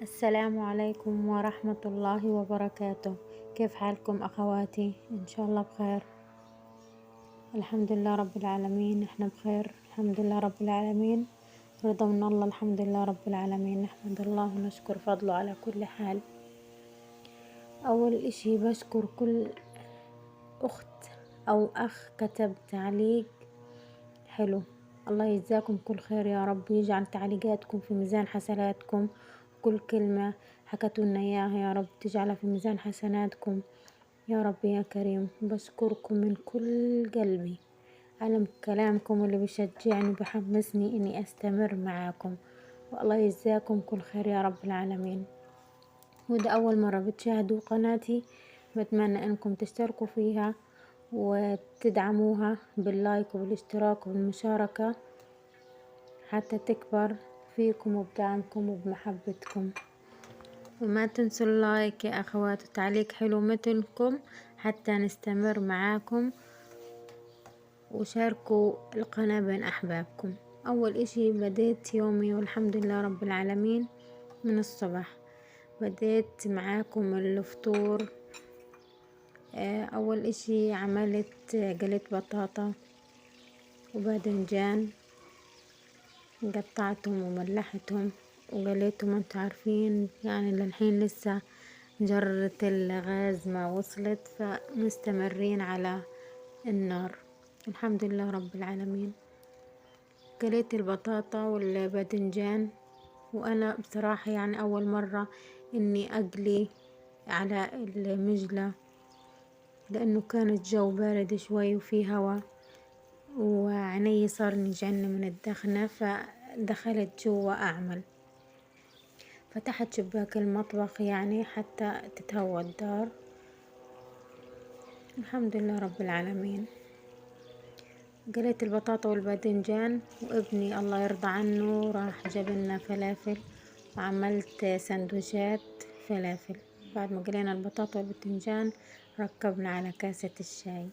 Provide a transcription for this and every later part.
السلام عليكم ورحمة الله وبركاته. كيف حالكم أخواتي؟ إن شاء الله بخير. الحمد لله رب العالمين، إحنا بخير الحمد لله رب العالمين. رضا من الله، الحمد لله رب العالمين. نحمد الله ونشكر فضله على كل حال. أول إشي بشكر كل أخت أو أخ كتب تعليق حلو، الله يجزاكم كل خير يا رب، يجعل تعليقاتكم في ميزان حسناتكم. كل كلمة حكتوا لنا إياها يا رب تجعلها في ميزان حسناتكم يا رب يا كريم. بشكركم من كل قلبي على كلامكم اللي بيشجعني وبحمسني إني أستمر معاكم، والله يجزاكم كل خير يا رب العالمين. وإذا أول مرة بتشاهدوا قناتي بتمنى إنكم تشتركوا فيها وتدعموها باللايك وبالاشتراك وبالمشاركة حتى تكبر فيكم وبدعمكم وبمحبتكم. وما تنسوا اللايك يا أخوات وتعليق حلو مثلكم حتى نستمر معاكم، وشاركوا القناة بين أحبابكم. أول إشي بديت يومي والحمد لله رب العالمين من الصبح، بديت معاكم الفطور. أول إشي عملت قليت بطاطا وباذنجان، قطعتهم وملحتهم وقليتهم. انتوا عارفين يعني للحين لسه جرة الغاز ما وصلت، فمستمرين على النار الحمد لله رب العالمين. قليت البطاطا والباذنجان، وأنا بصراحة يعني أول مرة إني أقلي على المجلة، لأنه كان الجو بارد شوي وفي هوا وعيني صار يجعلني من الدخنة، فدخلت جوا أعمل، فتحت شباك المطبخ يعني حتى تتهوى الدار الحمد لله رب العالمين. قليت البطاطا والباذنجان، وابني الله يرضى عنه راح جابلنا فلافل وعملت سندويشات فلافل. بعد ما قلينا البطاطا والباذنجان ركبنا على كاسة الشاي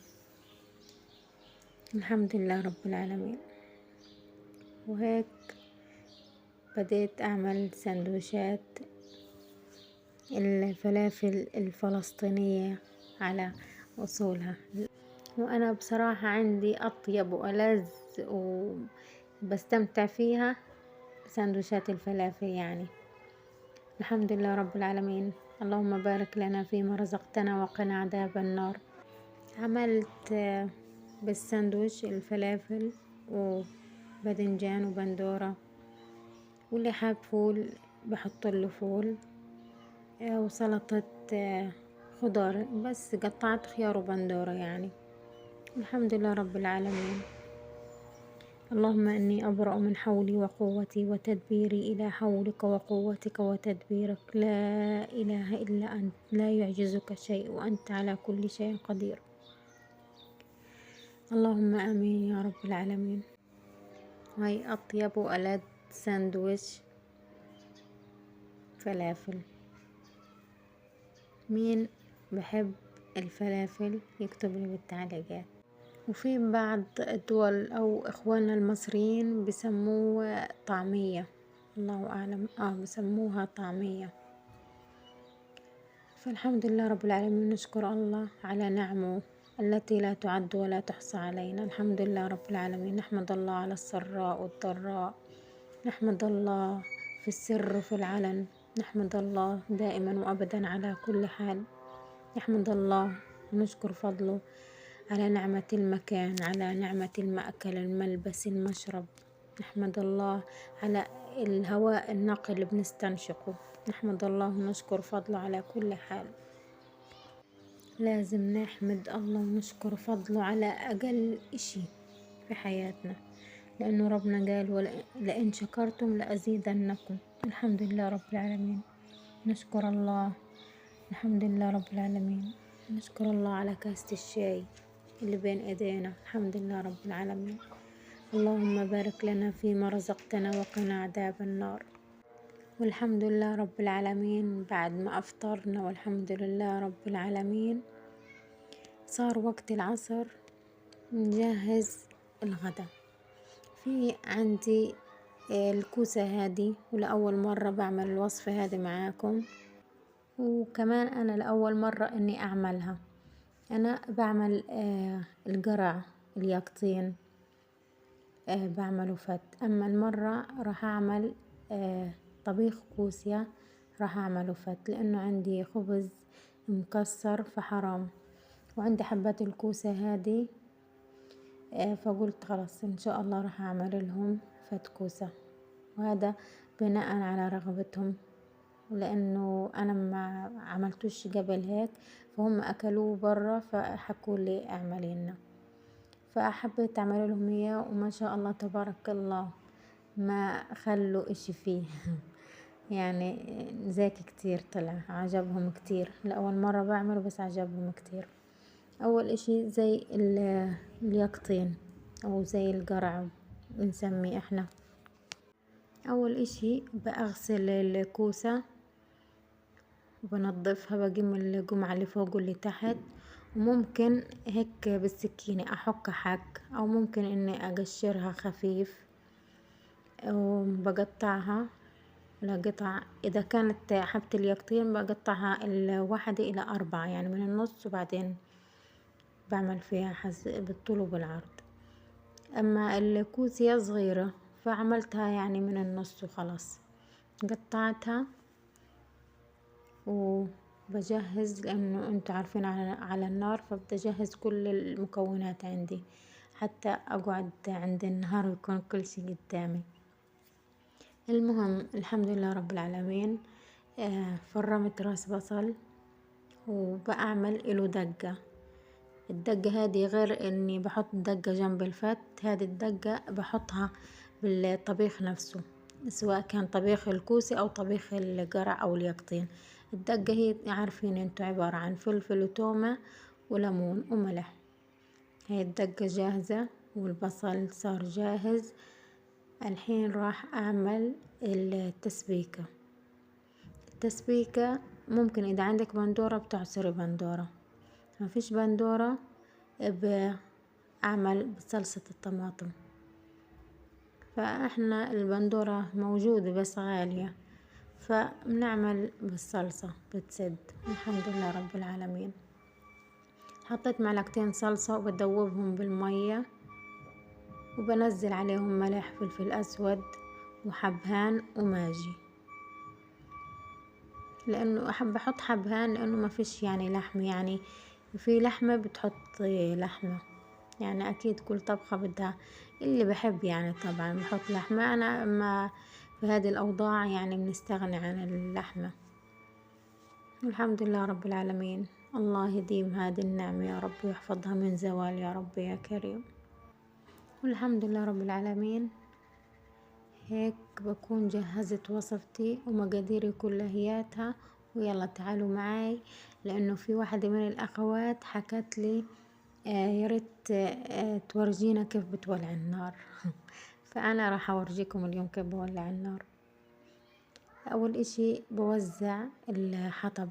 الحمد لله رب العالمين. وهيك بديت أعمل سندويشات الفلافل الفلسطينية على أصولها، وأنا بصراحة عندي أطيب وألذ وبستمتع فيها سندويشات الفلافل يعني الحمد لله رب العالمين. اللهم بارك لنا فيما رزقتنا وقنا عذاب النار. عملت بالساندويش الفلافل وباذنجان وبندورة، واللي حاب فول بحط له فول، وسلطة خضار، بس قطعت خيار وبندورة يعني الحمد لله رب العالمين. اللهم إني أبرأ من حولي وقوتي وتدبيري إلى حولك وقوتك وتدبيرك، لا إله إلا أنت، لا يعجزك شيء وأنت على كل شيء قدير. اللهم آمين يا رب العالمين. هاي أطيب وألذ ساندويش فلافل. مين بحب الفلافل يكتب لي بالتعليقات. وفي بعض الدول أو إخواننا المصريين بسموه طعمية، الله أعلم، بسموها طعمية. فالحمد لله رب العالمين، نشكر الله على نعمه التي لا تعد ولا تحصى علينا الحمد لله رب العالمين. نحمد الله على السراء والضراء، نحمد الله في السر وفي العلن، نحمد الله دائما وأبدا على كل حال. نحمد الله ونشكر فضله على نعمة المكان، على نعمة المأكل الملبس المشرب. نحمد الله على الهواء النقي اللي بنستنشقه. نحمد الله ونشكر فضله على كل حال. لازم نحمد الله ونشكر فضله على أقل إشي في حياتنا، لأنه ربنا قال لئن شكرتم لأزيدنكم. الحمد لله رب العالمين، نشكر الله الحمد لله رب العالمين. نشكر الله على كاسة الشاي اللي بين ايدينا الحمد لله رب العالمين. اللهم بارك لنا فيما رزقتنا وقنا عذاب النار. والحمد لله رب العالمين، بعد ما أفطرنا والحمد لله رب العالمين صار وقت العصر نجهز الغداء. في عندي الكوسة هذه، ولأول مرة بعمل الوصفة هذه معاكم، وكمان أنا لأول مرة إني أعملها. أنا بعمل القرع اليقطين، بعمله فت. أما المرة راح أعمل طبيخ كوسيا، راح أعمله فت لأنه عندي خبز مكسر فحرام، وعندي حبات الكوسة هذه، فقلت خلاص إن شاء الله راح أعمل لهم فت كوسة، وهذا بناء على رغبتهم، لأنه أنا ما عملتوش قبل هيك، فهم أكلوه برا فحكوا لي اعملي لنا، فحبيت أعمل لهم إياه، وما شاء الله تبارك الله ما خلوا إشي فيه يعني زاكي كتير، طلع عجبهم كتير. لأول مرة بعمله بس عجبهم كتير. أول إشي زي اليقطين أو زي القرع بنسميه إحنا. أول إشي بأغسل الكوسة وبنضفها، بجيب القمع اللي فوق واللي تحت، وممكن هيك بالسكينة أحك حك، أو ممكن إني أقشرها خفيف، وبقطعها لقطع. إذا كانت حبة اليقطين بقطعها الواحدة إلى 4، يعني من النص، وبعدين بعمل فيها بالطول وبالعرض. أما الكوسية صغيرة فعملتها يعني من النص وخلاص، قطعتها وبجهز، لأنه انتوا عارفين على النار، فبدي أجهز كل المكونات عندي حتى أقعد عند النار ويكون كل شي قدامي. المهم الحمد لله رب العالمين. فرمت راس بصل وبأعمل له دقة. الدقة هذه غير اني بحط دقة جنب الفت، هذه الدقة بحطها بالطبيخ نفسه، سواء كان طبيخ الكوسي او طبيخ القرع او اليقطين. الدقة هي عارفين انتو عبارة عن فلفل وتومة وليمون وملح. هي الدقة جاهزة والبصل صار جاهز. الحين راح اعمل التسبيكة. التسبيكة ممكن اذا عندك بندورة بتعصري بندورة، ما فيش بندورة بعمل بصلصة الطماطم. فاحنا البندورة موجودة بس غالية، فبنعمل بالصلصة بتسد. الحمد لله رب العالمين. حطيت معلقتين صلصة وبدوبهم بالمية، وبنزل عليهم ملح، فلفل اسود وحبهان وماجي، لانه احب احط حبهان لانه ما فيش يعني لحم، يعني في لحمة بتحطي لحمة، يعني اكيد كل طبخة بدها اللي بحب، يعني طبعا بحط لحمة. انا اما في هذه الاوضاع يعني بنستغني عن اللحمة. الحمد لله رب العالمين. الله يديم هذه النعمة يا رب، ويحفظها من زوال يا رب يا كريم. والحمد لله رب العالمين. هيك بكون جهزت وصفتي ومقاديري كلياتها. ويلا تعالوا معاي، لانه في واحدة من الاخوات حكت لي ياريت تورجينا كيف بتولع النار فانا راح اورجيكم اليوم كيف بولع النار. اول اشي بوزع الحطب.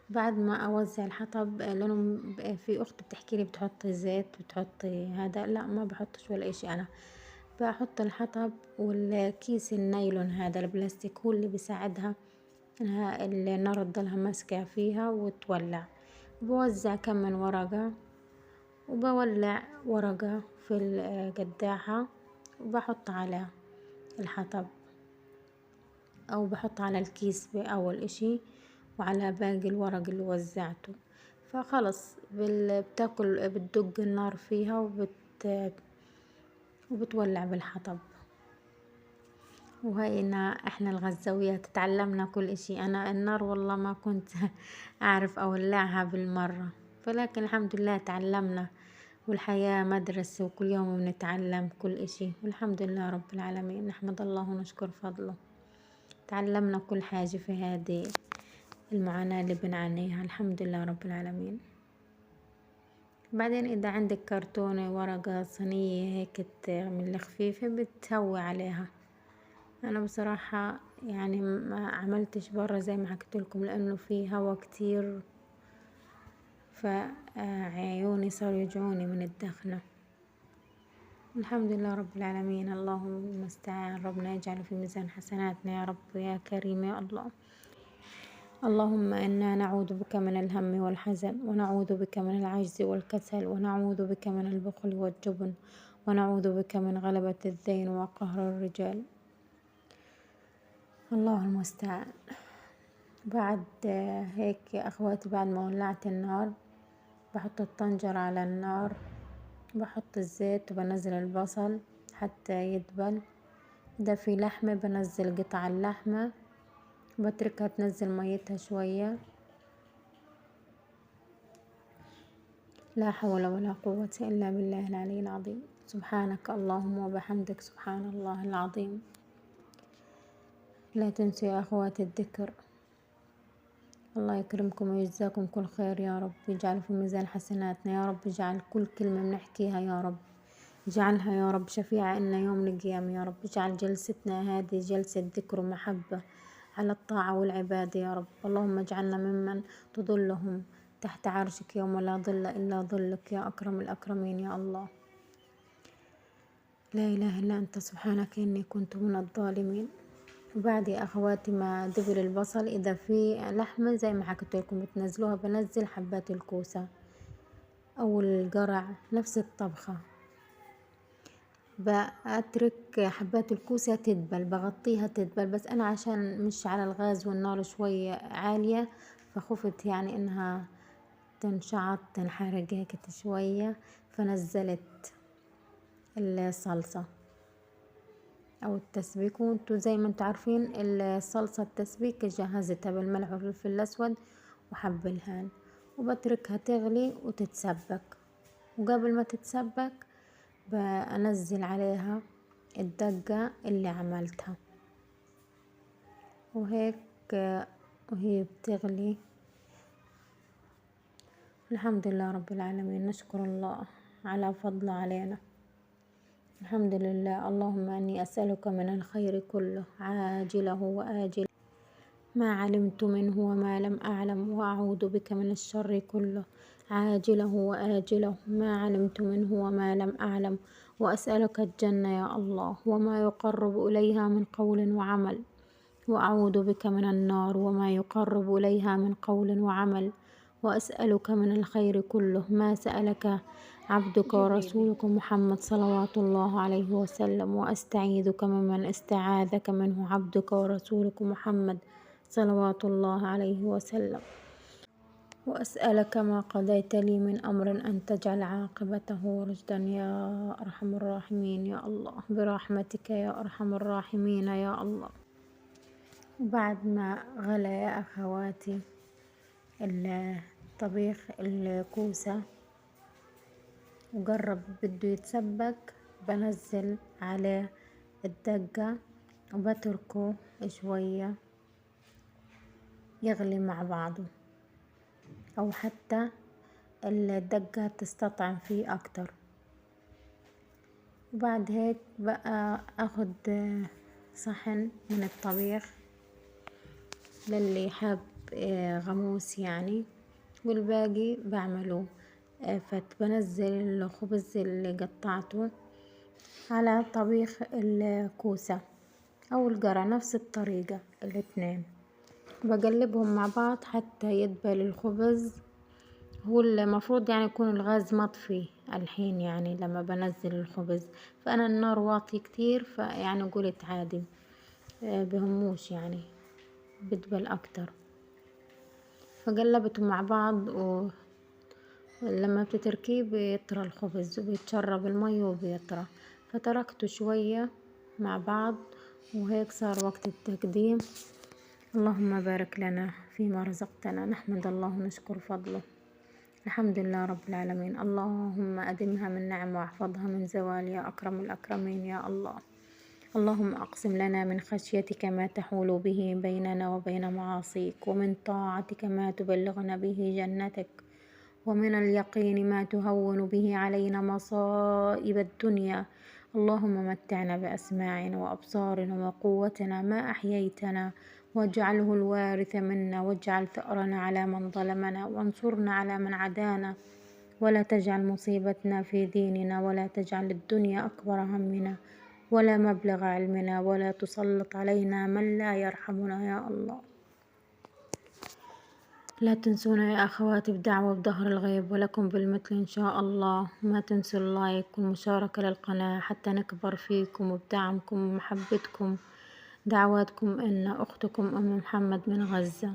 بعد ما اوزع الحطب، لانه في اخت بتحكي لي بتحطي زيت بتحطي هذا، لا ما بحطش ولا اشي. انا بحط الحطب والكيس النايلون هذا البلاستيك هو اللي بيساعدها انها النار تضلها ماسكة فيها وتولع. بوزع كم من ورقة، وبولع ورقة في القداحة وبحط على الحطب، او بحط على الكيس بأول اشي وعلى باقي الورق اللي وزعته. فخلص بتاكل بتدق النار فيها وبتولع بالحطب. وهينا احنا الغزاويات تعلمنا كل اشي. انا النار والله ما كنت اعرف اولعها بالمرة، فلكن الحمد لله تعلمنا، والحياة مدرسة وكل يوم بنتعلم كل اشي، والحمد لله رب العالمين. نحمد الله ونشكر فضله. تعلمنا كل حاجة في هذه المعاناة اللي بنعانيها، الحمد لله رب العالمين. بعدين إذا عندك كرتونة ورقة صينية هيك من الخفيفة بتهوي عليها. أنا بصراحة يعني ما عملتش برا زي ما حكيت لكم، لأنه في هوا كتير، فعيوني صاروا يوجعوني من الدخنة. الحمد لله رب العالمين. اللهم المستعان. ربنا يجعل في ميزان حسناتنا يا رب يا كريم يا الله. اللهم إنا نعوذ بك من الهم والحزن، ونعوذ بك من العجز والكسل، ونعوذ بك من البخل والجبن، ونعوذ بك من غلبة الدين وقهر الرجال. الله المستعان. بعد هيك يا أخواتي، بعد ما ولعت النار بحط الطنجرة على النار، بحط الزيت وبنزل البصل حتى يدبل. إذا في لحمة بنزل قطع اللحمة، بتركها تنزل ميتها شوية. لا حول ولا قوة إلا بالله العلي العظيم. سبحانك اللهم وبحمدك، سبحان الله العظيم. لا تنسوا يا أخوات الذكر. الله يكرمكم ويجزاكم كل خير يا رب، يجعل في ميزان حسناتنا يا رب، يجعل كل كلمة بنحكيها يا رب، اجعلها يا رب شفيعة إلنا يوم القيامة يا رب. اجعل جلستنا هذه جلسة ذكر ومحبة على الطاعة والعبادة يا رب. اللهم اجعلنا ممن تظلهم تحت عرشك يوم لا ظل إلا ظلك يا أكرم الأكرمين يا الله. لا إله إلا أنت سبحانك إني كنت من الظالمين. وبعد يا أخواتي ما دبل البصل، إذا في لحمة زي ما حكيت لكم بتنزلوها، بنزل حبات الكوسة أو القرع نفس الطبخة. بأترك حبات الكوسة تدبل، بغطيها تدبل، بس أنا عشان مش على الغاز والنار شوية عالية فخفت يعني إنها تنشعط تنحرق هيك شوية، فنزلت الصلصة أو التسبيك. وانتو زي ما انتو عارفين الصلصة التسبيك جهزتها بالملح والفلفل الأسود وحب الهان، وبتركها تغلي وتتسبك. وقبل ما تتسبك بنزل عليها الدقة اللي عملتها، وهيك وهي بتغلي. الحمد لله رب العالمين، نشكر الله على فضله علينا. الحمد لله. اللهم أني أسألك من الخير كله عاجله وآجله ما علمت منه وما لم أعلم، وأعوذ بك من الشر كله عاجله وآجله ما علمت منه وما لم أعلم، وأسألك الجنة يا الله وما يقرب إليها من قول وعمل، وأعوذ بك من النار وما يقرب إليها من قول وعمل، وأسألك من الخير كله ما سألك عبدك ورسولك محمد صلوات الله عليه وسلم، وأستعيذك ممن استعاذك منه عبدك ورسولك محمد صلوات الله عليه وسلم، وأسألك ما قضيت لي من أمر أن تجعل عاقبته رشدا يا أرحم الراحمين يا الله، برحمتك يا أرحم الراحمين يا الله. وبعد ما غلى يا أخواتي الطبيخ الكوسة وقرب بده يتسبك، بنزل عليه الدقة وبتركه شوية يغلي مع بعضه، أو حتى الدقة تستطعم فيه أكتر. وبعد هيك بقى أخد صحن من الطبيخ للي حاب غموس يعني، والباقي بعمله بنزل الخبز اللي قطعته على طبيخ الكوسة أو القرع نفس الطريقة الاثنين، بقلبهم مع بعض حتى يدبل الخبز. هو المفروض يعني يكون الغاز مطفي الحين يعني لما بنزل الخبز، فأنا النار واطي كتير، فيعني قلت عادي بهموش يعني بدبل أكتر. فقلبته مع بعض، ولما بتتركيه بيطرى الخبز وبيتشرب المي وبيطرى، فتركته شوية مع بعض. وهيك صار وقت التقديم. اللهم بارك لنا فيما رزقتنا، نحمد الله ونشكر فضله. الحمد لله رب العالمين. اللهم أدمها من نعم واحفظها من زوال يا أكرم الأكرمين يا الله. اللهم أقسم لنا من خشيتك ما تحول به بيننا وبين معاصيك، ومن طاعتك ما تبلغنا به جنتك، ومن اليقين ما تهون به علينا مصائب الدنيا. اللهم متعنا بأسماعنا وأبصارنا وقوتنا ما أحييتنا، واجعله الوارث منا، واجعل ثأرنا على من ظلمنا، وانصرنا على من عدانا، ولا تجعل مصيبتنا في ديننا، ولا تجعل الدنيا أكبر همنا ولا مبلغ علمنا، ولا تسلط علينا من لا يرحمنا يا الله. لا تنسونا يا أخواتي بدعوة بظهر الغيب، ولكم بالمثل إن شاء الله. ما تنسوا اللايك والمشاركة للقناة حتى نكبر فيكم وبدعمكم ومحبتكم. دعواتكم إن أختكم أم محمد من غزة.